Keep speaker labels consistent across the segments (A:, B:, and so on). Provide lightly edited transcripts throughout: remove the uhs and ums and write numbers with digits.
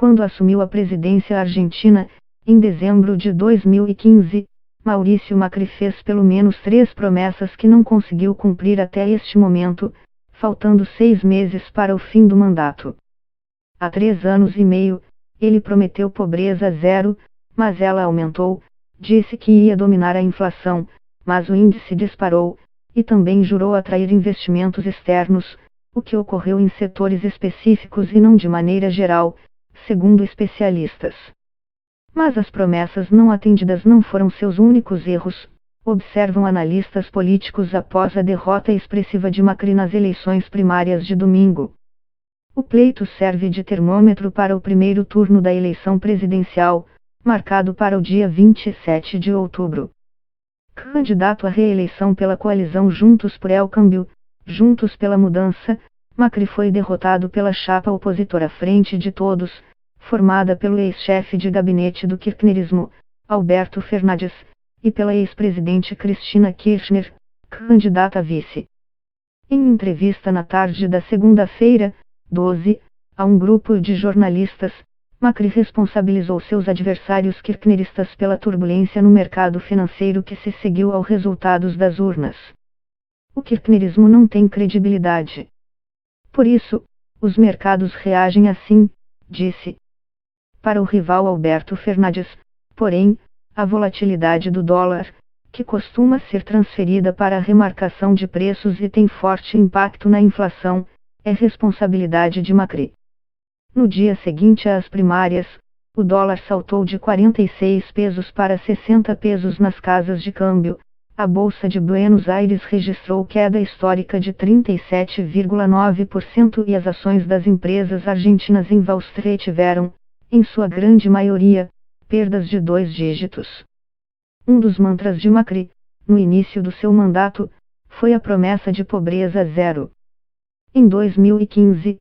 A: Quando assumiu a presidência argentina, em dezembro de 2015, Maurício Macri fez pelo menos 3 promessas que não conseguiu cumprir até este momento, faltando 6 meses para o fim do mandato. Há 3 anos e meio, ele prometeu pobreza zero, mas ela aumentou, disse que ia dominar a inflação, mas o índice disparou, e também jurou atrair investimentos externos, o que ocorreu em setores específicos e não de maneira geral, segundo especialistas. Mas as promessas não atendidas não foram seus únicos erros, observam analistas políticos após a derrota expressiva de Macri nas eleições primárias de domingo. O pleito serve de termômetro para o primeiro turno da eleição presidencial, marcado para o dia 27 de outubro. Candidato à reeleição pela coalizão Juntos por El Câmbio, Juntos pela Mudança, Macri foi derrotado pela chapa opositora Frente de Todos, formada pelo ex-chefe de gabinete do kirchnerismo, Alberto Fernandes, e pela ex-presidente Cristina Kirchner, candidata a vice. Em entrevista na tarde da segunda-feira, 12, a um grupo de jornalistas, Macri responsabilizou seus adversários kirchneristas pela turbulência no mercado financeiro que se seguiu aos resultados das urnas. O kirchnerismo não tem credibilidade. Por isso, os mercados reagem assim, disse. Para o rival Alberto Fernandes, porém, a volatilidade do dólar, que costuma ser transferida para a remarcação de preços e tem forte impacto na inflação, é responsabilidade de Macri. No dia seguinte às primárias, o dólar saltou de 46 pesos para 60 pesos nas casas de câmbio, a Bolsa de Buenos Aires registrou queda histórica de 37,9% e as ações das empresas argentinas em Wall Street tiveram, em sua grande maioria, perdas de 2 dígitos. Um dos mantras de Macri, no início do seu mandato, foi a promessa de pobreza zero. Em 2015,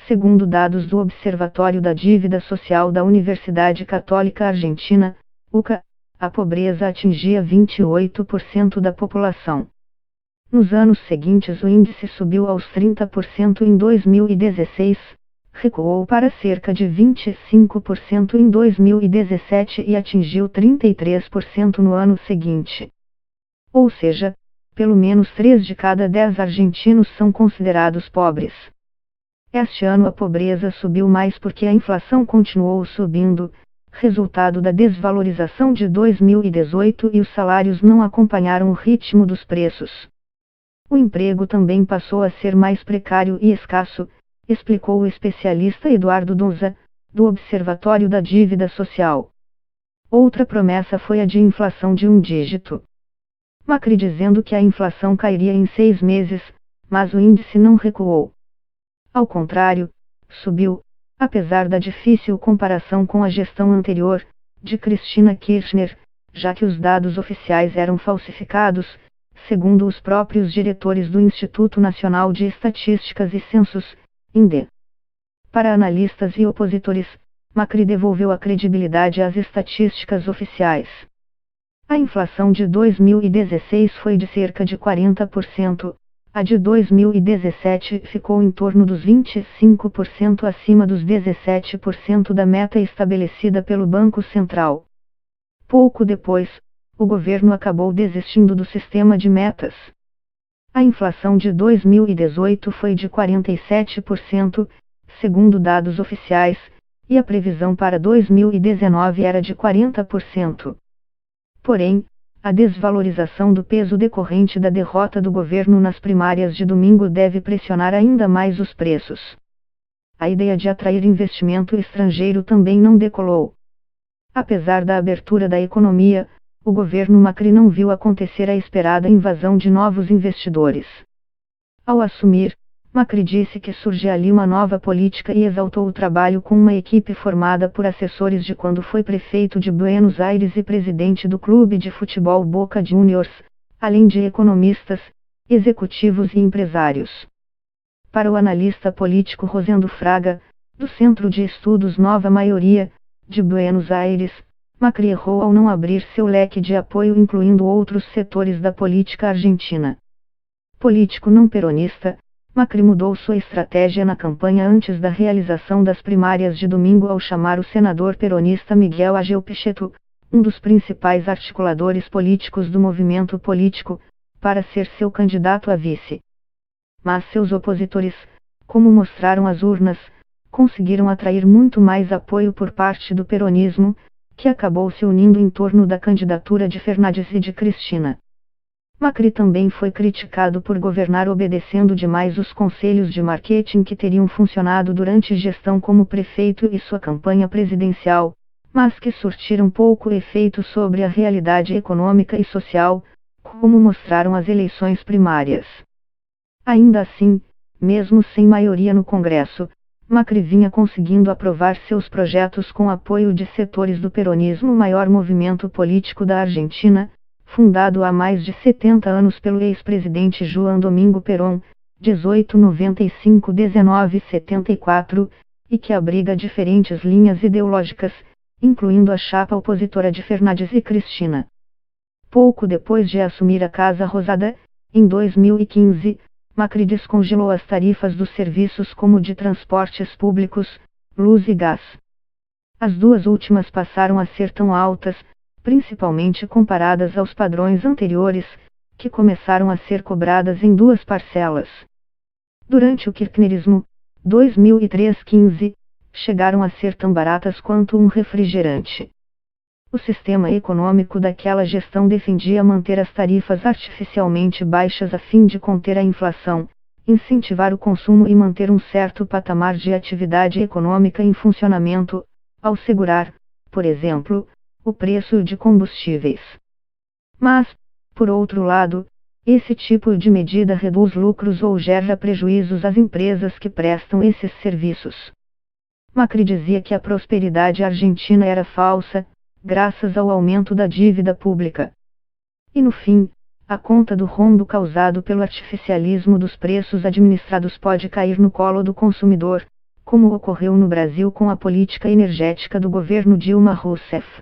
A: segundo dados do Observatório da Dívida Social da Universidade Católica Argentina, UCA, a pobreza atingia 28% da população. Nos anos seguintes o índice subiu aos 30% em 2016, recuou para cerca de 25% em 2017 e atingiu 33% no ano seguinte. Ou seja, pelo menos 3 de cada 10 argentinos são considerados pobres. Este ano a pobreza subiu mais porque a inflação continuou subindo, resultado da desvalorização de 2018 e os salários não acompanharam o ritmo dos preços. O emprego também passou a ser mais precário e escasso, explicou o especialista Eduardo Donza, do Observatório da Dívida Social. Outra promessa foi a de inflação de 1 dígito. Macri dizendo que a inflação cairia em 6 meses, mas o índice não recuou. Ao contrário, subiu, apesar da difícil comparação com a gestão anterior, de Cristina Kirchner, já que os dados oficiais eram falsificados, segundo os próprios diretores do Instituto Nacional de Estatísticas e Censos, INDE. Para analistas e opositores, Macri devolveu a credibilidade às estatísticas oficiais. A inflação de 2016 foi de cerca de 40%, a de 2017 ficou em torno dos 25% acima dos 17% da meta estabelecida pelo Banco Central. Pouco depois, o governo acabou desistindo do sistema de metas. A inflação de 2018 foi de 47%, segundo dados oficiais, e a previsão para 2019 era de 40%. Porém, a desvalorização do peso decorrente da derrota do governo nas primárias de domingo deve pressionar ainda mais os preços. A ideia de atrair investimento estrangeiro também não decolou. Apesar da abertura da economia, o governo Macri não viu acontecer a esperada invasão de novos investidores. Ao assumir, Macri disse que surge ali uma nova política e exaltou o trabalho com uma equipe formada por assessores de quando foi prefeito de Buenos Aires e presidente do clube de futebol Boca Juniors, além de economistas, executivos e empresários. Para o analista político Rosendo Fraga, do Centro de Estudos Nova Maioria, de Buenos Aires, Macri errou ao não abrir seu leque de apoio incluindo outros setores da política argentina. Político não peronista, Macri mudou sua estratégia na campanha antes da realização das primárias de domingo ao chamar o senador peronista Miguel Ángel Pichetto, um dos principais articuladores políticos do movimento político, para ser seu candidato a vice. Mas seus opositores, como mostraram as urnas, conseguiram atrair muito mais apoio por parte do peronismo, que acabou se unindo em torno da candidatura de Fernandes e de Cristina. Macri também foi criticado por governar obedecendo demais os conselhos de marketing que teriam funcionado durante gestão como prefeito e sua campanha presidencial, mas que surtiram pouco efeito sobre a realidade econômica e social, como mostraram as eleições primárias. Ainda assim, mesmo sem maioria no Congresso, Macri vinha conseguindo aprovar seus projetos com apoio de setores do peronismo, o maior movimento político da Argentina, fundado há mais de 70 anos pelo ex-presidente Juan Domingo Perón, 1895-1974, e que abriga diferentes linhas ideológicas, incluindo a chapa opositora de Fernandes e Cristina. Pouco depois de assumir a Casa Rosada, em 2015, Macri descongelou as tarifas dos serviços como de transportes públicos, luz e gás. As duas últimas passaram a ser tão altas, principalmente comparadas aos padrões anteriores, que começaram a ser cobradas em duas parcelas. Durante o kirchnerismo, 2003-15, chegaram a ser tão baratas quanto um refrigerante. O sistema econômico daquela gestão defendia manter as tarifas artificialmente baixas a fim de conter a inflação, incentivar o consumo e manter um certo patamar de atividade econômica em funcionamento, ao segurar, por exemplo, o preço de combustíveis. Mas, por outro lado, esse tipo de medida reduz lucros ou gera prejuízos às empresas que prestam esses serviços. Macri dizia que a prosperidade argentina era falsa, graças ao aumento da dívida pública. E no fim, a conta do rombo causado pelo artificialismo dos preços administrados pode cair no colo do consumidor, como ocorreu no Brasil com a política energética do governo Dilma Rousseff.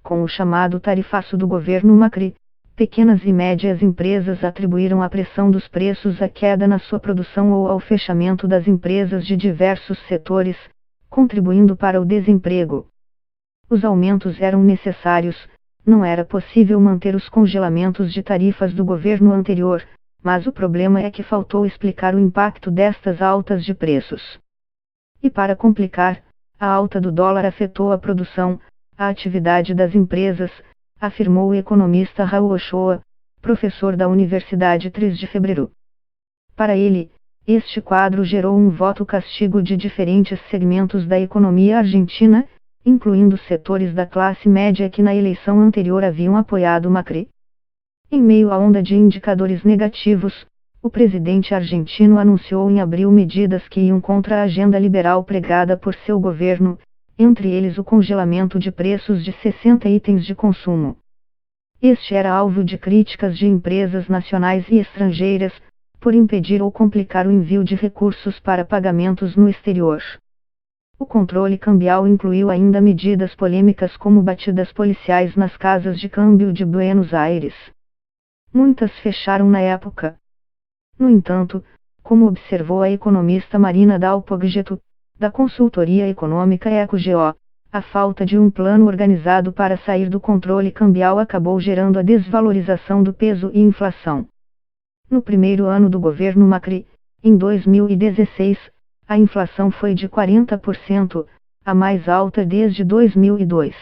A: Com o chamado tarifaço do governo Macri, pequenas e médias empresas atribuíram a pressão dos preços à queda na sua produção ou ao fechamento das empresas de diversos setores, contribuindo para o desemprego. Os aumentos eram necessários, não era possível manter os congelamentos de tarifas do governo anterior, mas o problema é que faltou explicar o impacto destas altas de preços. E para complicar, a alta do dólar afetou a produção, a atividade das empresas, afirmou o economista Raul Ochoa, professor da Universidade 3 de Fevereiro. Para ele, este quadro gerou um voto castigo de diferentes segmentos da economia argentina, incluindo setores da classe média que na eleição anterior haviam apoiado Macri. Em meio à onda de indicadores negativos, o presidente argentino anunciou em abril medidas que iam contra a agenda liberal pregada por seu governo, entre eles o congelamento de preços de 60 itens de consumo. Este era alvo de críticas de empresas nacionais e estrangeiras, por impedir ou complicar o envio de recursos para pagamentos no exterior. O controle cambial incluiu ainda medidas polêmicas como batidas policiais nas casas de câmbio de Buenos Aires. Muitas fecharam na época. No entanto, como observou a economista Marina Dal Poggetto, da consultoria econômica EcoGO, a falta de um plano organizado para sair do controle cambial acabou gerando a desvalorização do peso e inflação. No primeiro ano do governo Macri, em 2016, a inflação foi de 40%, a mais alta desde 2002.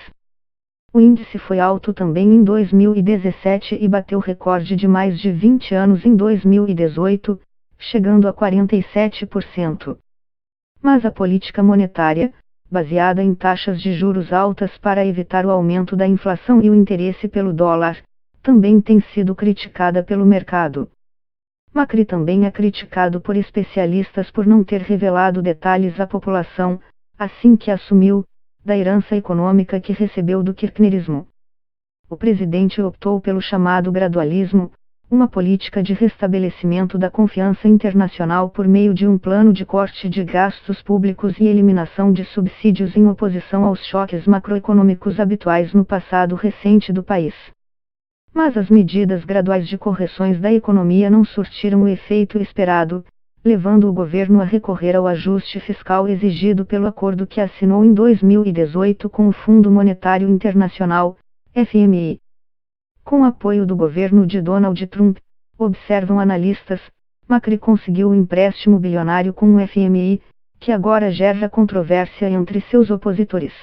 A: O índice foi alto também em 2017 e bateu recorde de mais de 20 anos em 2018, chegando a 47%. Mas a política monetária, baseada em taxas de juros altas para evitar o aumento da inflação e o interesse pelo dólar, também tem sido criticada pelo mercado. Macri também é criticado por especialistas por não ter revelado detalhes à população, assim que assumiu, da herança econômica que recebeu do kirchnerismo. O presidente optou pelo chamado gradualismo, uma política de restabelecimento da confiança internacional por meio de um plano de corte de gastos públicos e eliminação de subsídios em oposição aos choques macroeconômicos habituais no passado recente do país. Mas as medidas graduais de correções da economia não surtiram o efeito esperado, levando o governo a recorrer ao ajuste fiscal exigido pelo acordo que assinou em 2018 com o Fundo Monetário Internacional, FMI. Com apoio do governo de Donald Trump, observam analistas, Macri conseguiu um empréstimo bilionário com o FMI, que agora gera controvérsia entre seus opositores.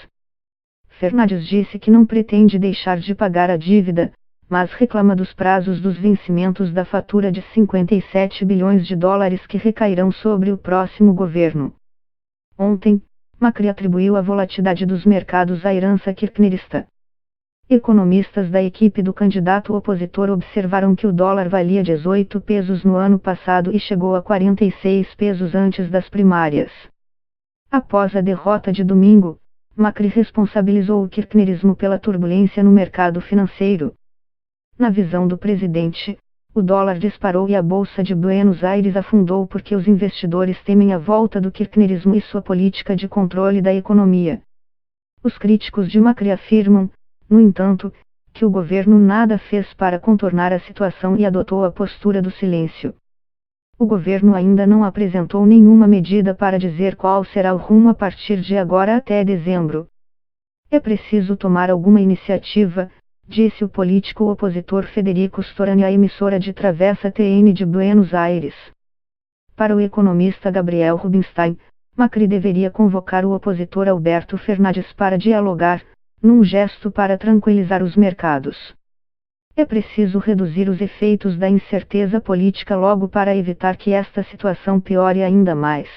A: Fernandes disse que não pretende deixar de pagar a dívida, mas reclama dos prazos dos vencimentos da fatura de 57 bilhões de dólares que recairão sobre o próximo governo. Ontem, Macri atribuiu a volatilidade dos mercados à herança kirchnerista. Economistas da equipe do candidato opositor observaram que o dólar valia 18 pesos no ano passado e chegou a 46 pesos antes das primárias. Após a derrota de domingo, Macri responsabilizou o kirchnerismo pela turbulência no mercado financeiro. Na visão do presidente, o dólar disparou e a Bolsa de Buenos Aires afundou porque os investidores temem a volta do kirchnerismo e sua política de controle da economia. Os críticos de Macri afirmam, no entanto, que o governo nada fez para contornar a situação e adotou a postura do silêncio. O governo ainda não apresentou nenhuma medida para dizer qual será o rumo a partir de agora até dezembro. É preciso tomar alguma iniciativa, disse o político opositor Federico Storani à emissora de Travessa TN de Buenos Aires. Para o economista Gabriel Rubinstein, Macri deveria convocar o opositor Alberto Fernandes para dialogar, num gesto para tranquilizar os mercados. É preciso reduzir os efeitos da incerteza política logo para evitar que esta situação piore ainda mais.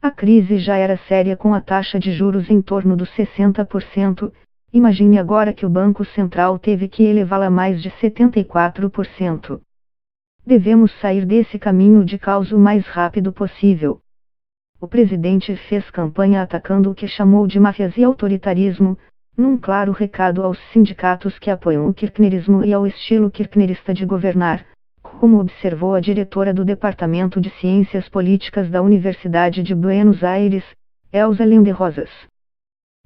A: A crise já era séria com a taxa de juros em torno dos 60%, imagine agora que o Banco Central teve que elevá-la a mais de 74%. Devemos sair desse caminho de caos o mais rápido possível. O presidente fez campanha atacando o que chamou de máfias e autoritarismo, num claro recado aos sindicatos que apoiam o kirchnerismo e ao estilo kirchnerista de governar, como observou a diretora do Departamento de Ciências Políticas da Universidade de Buenos Aires, Elza Linde Rosas.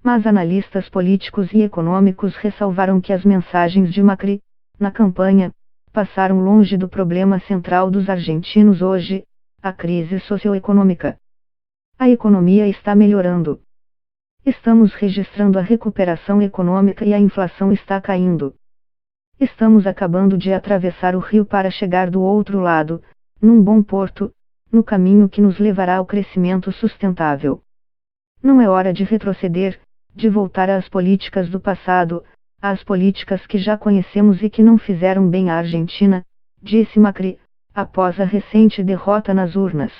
A: Mas analistas políticos e econômicos ressalvaram que as mensagens de Macri, na campanha, passaram longe do problema central dos argentinos hoje, a crise socioeconômica. A economia está melhorando. Estamos registrando a recuperação econômica e a inflação está caindo. Estamos acabando de atravessar o rio para chegar do outro lado, num bom porto, no caminho que nos levará ao crescimento sustentável. Não é hora de retroceder, de voltar às políticas do passado, às políticas que já conhecemos e que não fizeram bem à Argentina, disse Macri, após a recente derrota nas urnas.